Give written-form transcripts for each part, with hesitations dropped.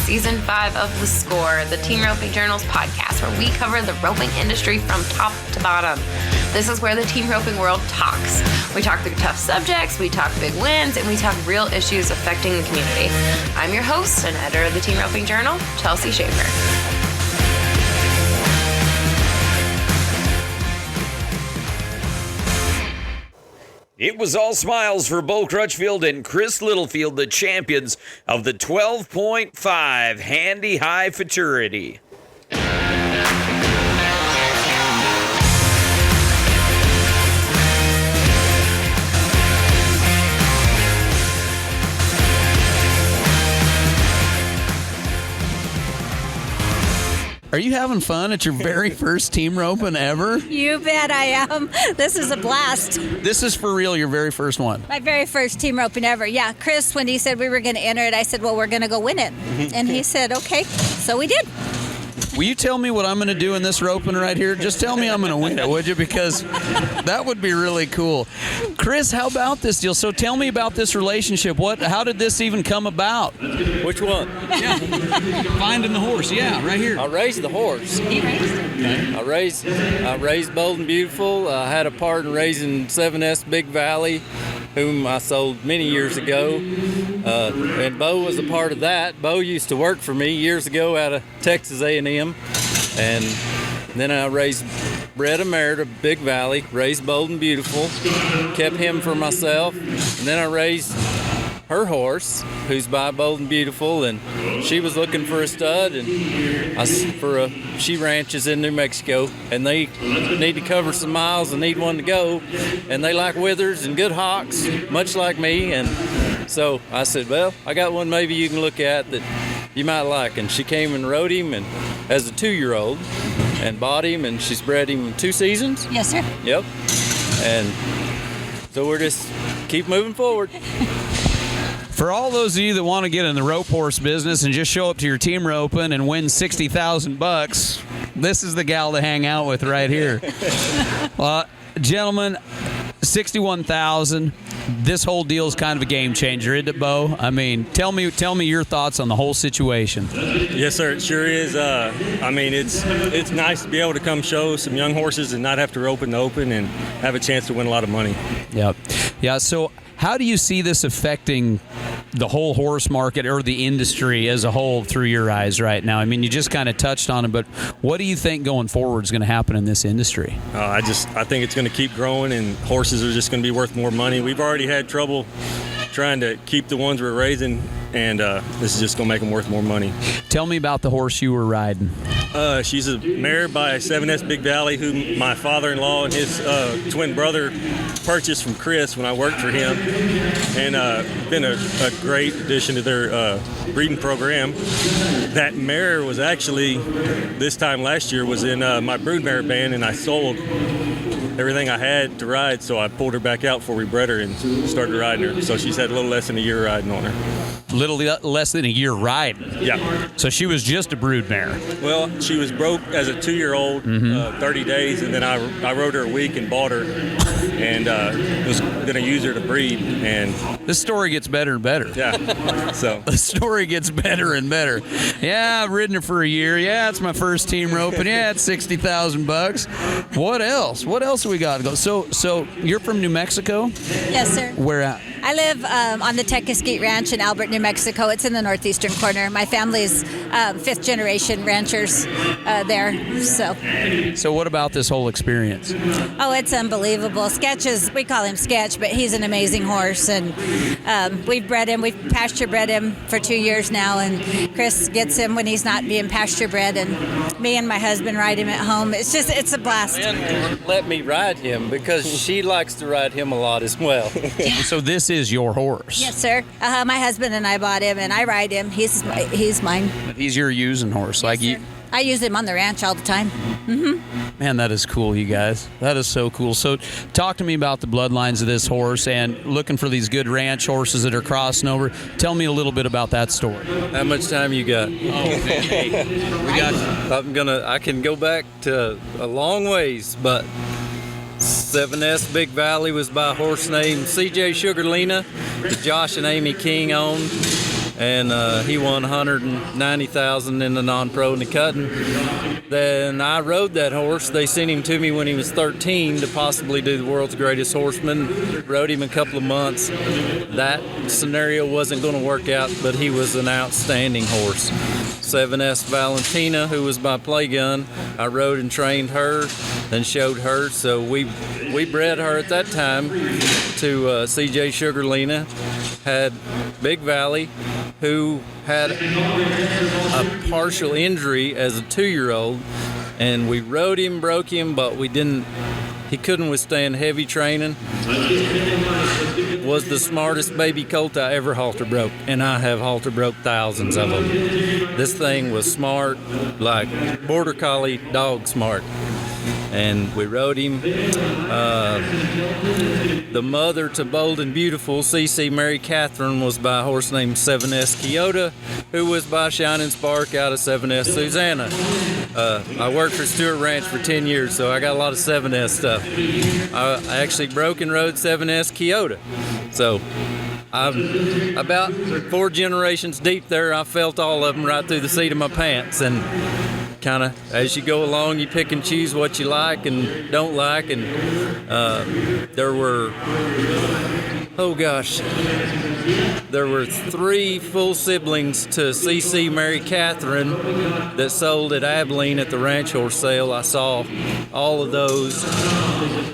Season 5 of The Score, the Team Roping Journal's podcast, where we cover the roping industry from top to bottom. This is where the team roping world talks. We talk through tough subjects, we talk big wins, and we talk real issues affecting the community. I'm your host and editor of the Team Roping Journal, Chelsea Schaefer. It was all smiles for Bo Crutchfield and Chris Littlefield, the champions of the 12.5 Handi-High Futurity. Are you having fun at your very first team roping ever? You bet I am. This is a blast. This is for real, your very first one? My very first team roping ever. Yeah, Chris, when he said we were going to enter it, I said, well, we're going to go win it. And he said, okay. So we did. Will you tell me what I'm going to do in this roping right here? Just tell me I'm going to win it, would you? Because that would be really cool. Chris, how about this deal? So tell me about this relationship. How did this even come about? Which one? Yeah, finding the horse. Yeah, right here. I raised the horse. He raised it. I raised Bold and Beautiful. I had a part in raising 7S Big Valley, whom I sold many years ago. And Bo was a part of that. Bo used to work for me years ago out of Texas A&M. And then I bred a mare to Big Valley, raised Bold and Beautiful, kept him for myself. And then I raised her horse, who's by Bold and Beautiful, and she was looking for a stud, and she ranches in New Mexico, and they need to cover some miles and need one to go, and they like withers and good hocks, much like me, and so I said, well, I got one maybe you can look at that you might like, and she came and rode him and as a 2-year-old and bought him, and she's bred him 2 seasons. Yes, sir. Yep. And so we're just keep moving forward. For all those of you that want to get in the rope horse business and just show up to your team roping and win $60,000, this is the gal to hang out with right here. Gentlemen, $61,000. This whole deal is kind of a game changer, isn't it, Bo? I mean, tell me your thoughts on the whole situation. Yes, sir. It sure is. I mean, it's nice to be able to come show some young horses and not have to rope in the open and have a chance to win a lot of money. Yep. Yeah. So, how do you see this affecting the whole horse market or the industry as a whole through your eyes right now? I mean, you just kind of touched on it, but what do you think going forward is going to happen in this industry? I think it's going to keep growing, and horses are just going to be worth more money. We've already had trouble trying to keep the ones we're raising, and this is just going to make them worth more money. Tell me about the horse you were riding. She's a mare by 7S Big Valley, who my father-in-law and his twin brother purchased from Chris when I worked for him, and been a great addition to their breeding program. That mare was actually, this time last year, was in my broodmare band, and I sold everything I had to ride, so I pulled her back out before we bred her and started riding her. So she's had a little less than a year riding on her. Little less than a year riding? Yeah. So she was just a broodmare? Well, she was broke as a 2-year-old, 30 days, and then I rode her a week and bought her and was going to use her to breed. And this story gets better and better. Yeah. So the story gets better and better. Yeah, I've ridden her for a year. Yeah, it's my first team roping. Yeah, it's $60,000. What else? What else we got to go? So you're from New Mexico? Yes, sir. Where at? I live on the Tequesquite Ranch in Albert, New Mexico. It's in the northeastern corner. My family's 5th generation ranchers there. So what about this whole experience? Oh, it's unbelievable. We call him Sketch, but he's an amazing horse, and we've pasture bred him for 2 years now, and Chris gets him when he's not being pasture bred, and me and my husband ride him at home. It's a blast. And let me ride him because she likes to ride him a lot as well. So this is your horse? Yes, sir. My husband and I bought him, and I ride him. He's mine. He's your using horse, yes, sir. I use him on the ranch all the time. Mm-hmm. Man, that is cool, you guys. That is so cool. So talk to me about the bloodlines of this horse and looking for these good ranch horses that are crossing over. Tell me a little bit about that story. How much time you got? Oh, man. Hey, we got I can go back to a long ways, but 7S Big Valley was by a horse named C.J. Sugarlina that Josh and Amy King owned. and he won $190,000 in the non-pro and the cutting. Then I rode that horse. They sent him to me when he was 13 to possibly do the world's greatest horseman. Rode him a couple of months. That scenario wasn't going to work out, but he was an outstanding horse. 7S Valentina, who was my play gun, I rode and trained her, then showed her. So we bred her at that time to CJ Sugarlina. Had Big Valley, who had a partial injury as a 2-year-old, and we rode him, broke him, but he couldn't withstand heavy training. Was the smartest baby colt I ever halter broke, and I have halter broke thousands of them. This thing was smart, like border collie dog smart. And we rode him. The mother to Bold and Beautiful, CC Mary Catherine, was by a horse named 7S Kyoto, who was by Shining Spark out of 7S Susanna. I worked for Stewart Ranch for 10 years, so I got a lot of 7S stuff. I actually broke and rode 7S Kyoto. So I'm about 4 generations deep there. I felt all of them right through the seat of my pants. And kind of as you go along, you pick and choose what you like and don't like. And there were 3 full siblings to CC Mary Catherine that sold at Abilene at the ranch horse sale. I saw all of those.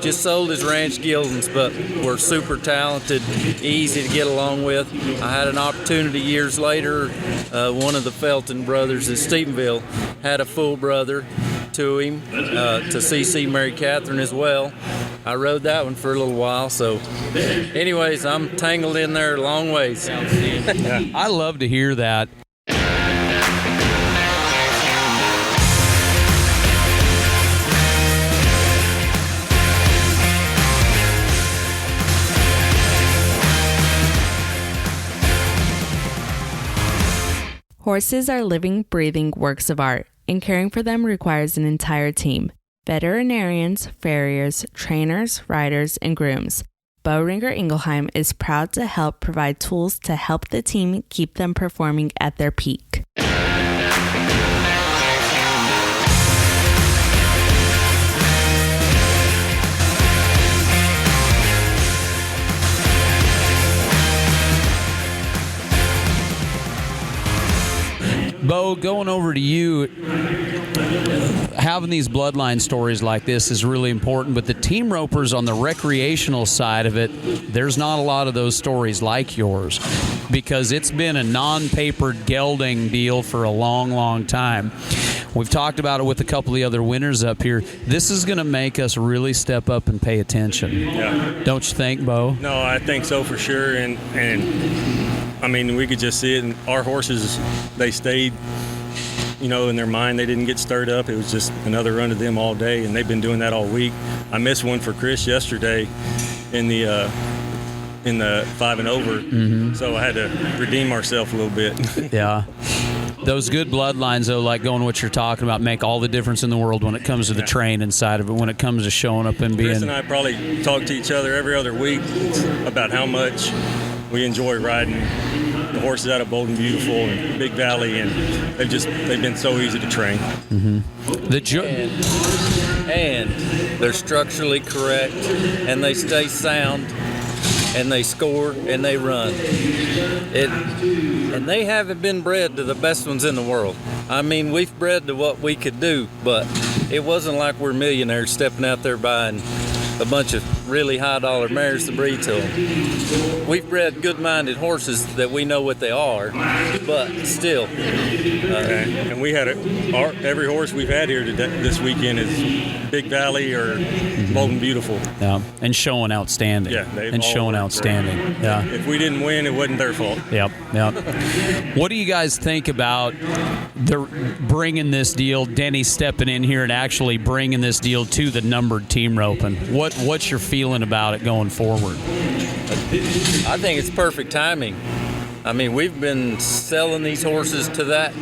Just sold as ranch geldings, but were super talented, easy to get along with. I had an opportunity years later. One of the Felton brothers in Stephenville had a full brother to him, to CC Mary Catherine as well. I rode that one for a little while. So anyways, I'm tangled in there a long ways. I love to hear that. Horses are living, breathing works of art, and caring for them requires an entire team. Veterinarians, farriers, trainers, riders, and grooms. Boehringer Ingelheim is proud to help provide tools to help the team keep them performing at their peak. Bo, going over to you, having these bloodline stories like this is really important, but the team ropers on the recreational side of it, there's not a lot of those stories like yours because it's been a non-papered gelding deal for a long, long time. We've talked about it with a couple of the other winners up here. This is going to make us really step up and pay attention. Yeah. Don't you think, Bo? No, I think so for sure. And I mean, we could just see it. And our horses, they stayed, in their mind. They didn't get stirred up. It was just another run to them all day, and they've been doing that all week. I missed one for Chris yesterday in the 5 and over, so I had to redeem ourselves a little bit. Yeah. Those good bloodlines, though, like going what you're talking about, make all the difference in the world when it comes to the training side of it, when it comes to showing up and being... Chris and I probably talk to each other every other week about how much we enjoy riding the horses out of Bold and Beautiful and Big Valley, and they've been so easy to train. And they're structurally correct, and they stay sound, and they score, and they run. And they haven't been bred to the best ones in the world. I mean, we've bred to what we could do, but it wasn't like we're millionaires stepping out there buying a bunch of really high-dollar mares to breed to them. We've bred good-minded horses that we know what they are, but still. And we had every horse we've had here this weekend is Big Valley or Bold and Beautiful. Yeah, and showing outstanding. Yeah, and showing outstanding. Yeah. If we didn't win, it wasn't their fault. Yep. What do you guys think about bringing this deal, Denny stepping in here and actually bringing this deal to the numbered team roping? What's your feeling about it going forward? I think it's perfect timing. I mean, we've been selling these horses to that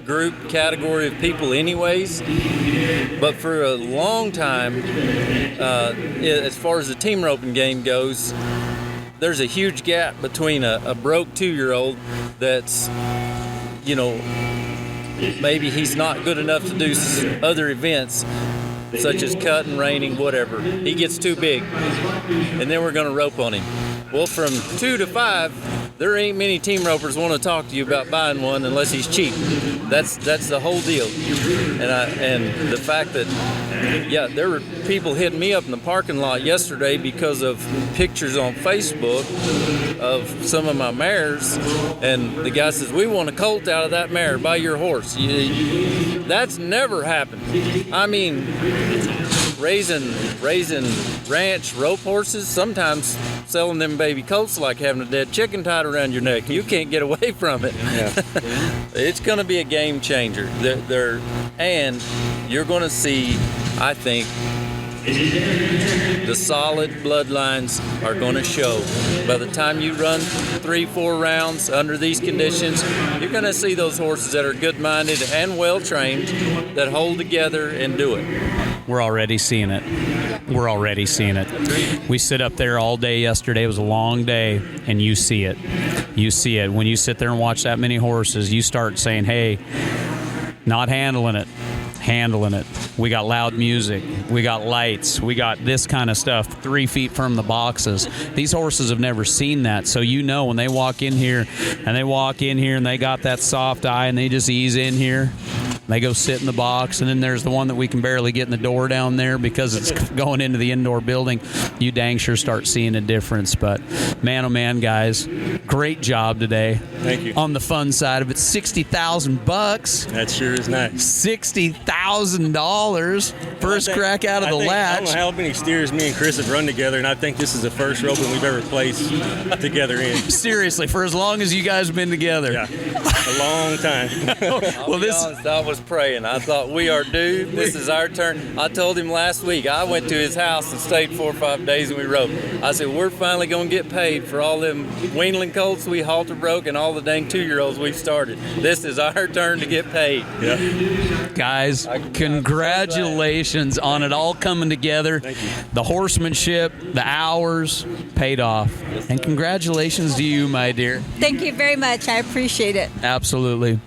group category of people anyways, but for a long time, as far as the team roping game goes, there's a huge gap between a broke 2-year-old that's, maybe he's not good enough to do other events, such as cutting, reining, whatever. He gets too big, and then we're going to rope on him. Well, from 2 to 5, there ain't many team ropers want to talk to you about buying one unless he's cheap. That's the whole deal. And the fact that, there were people hitting me up in the parking lot yesterday because of pictures on Facebook of some of my mares, and the guy says, we want a colt out of that mare, buy your horse. That's never happened. I mean, raising ranch rope horses, sometimes selling them baby colts like having a dead chicken tied around your neck. You can't get away from it. Yeah. It's going to be a game changer. And you're going to see, I think, the solid bloodlines are going to show. By the time you run 3-4 rounds under these conditions, you're going to see those horses that are good-minded and well-trained that hold together and do it. We're already seeing it. We sit up there all day yesterday. It was a long day, and you see it. When you sit there and watch that many horses, you start saying, hey, not handling it. We got loud music. We got lights. We got this kind of stuff 3 feet from the boxes. These horses have never seen that. So when they walk in here and they got that soft eye and they just ease in here, they go sit in the box, and then there's the one that we can barely get in the door down there because it's going into the indoor building. You dang sure start seeing a difference. But man, oh man, guys, great job today. Thank you. On the fun side of it, $60,000. That sure is nice. $60,000. First crack out of the latch. I don't know how many steers me and Chris have run together, and I think this is the first roping we've ever placed together in. Seriously, for as long as you guys have been together. Yeah, a long time. I'll be honest, I was praying. I thought, we are due. This is our turn. I told him last week, I went to his house and stayed 4 or 5 days and we roped. I said, we're finally going to get paid for all them weanling colts we halter broke and all the dang 2-year-olds we've started. This is our turn to get paid. Yeah. Guys, congratulations on it all coming together. Thank you. The horsemanship, the hours paid off. And congratulations to you, my dear. Thank you very much. I appreciate it. Absolutely.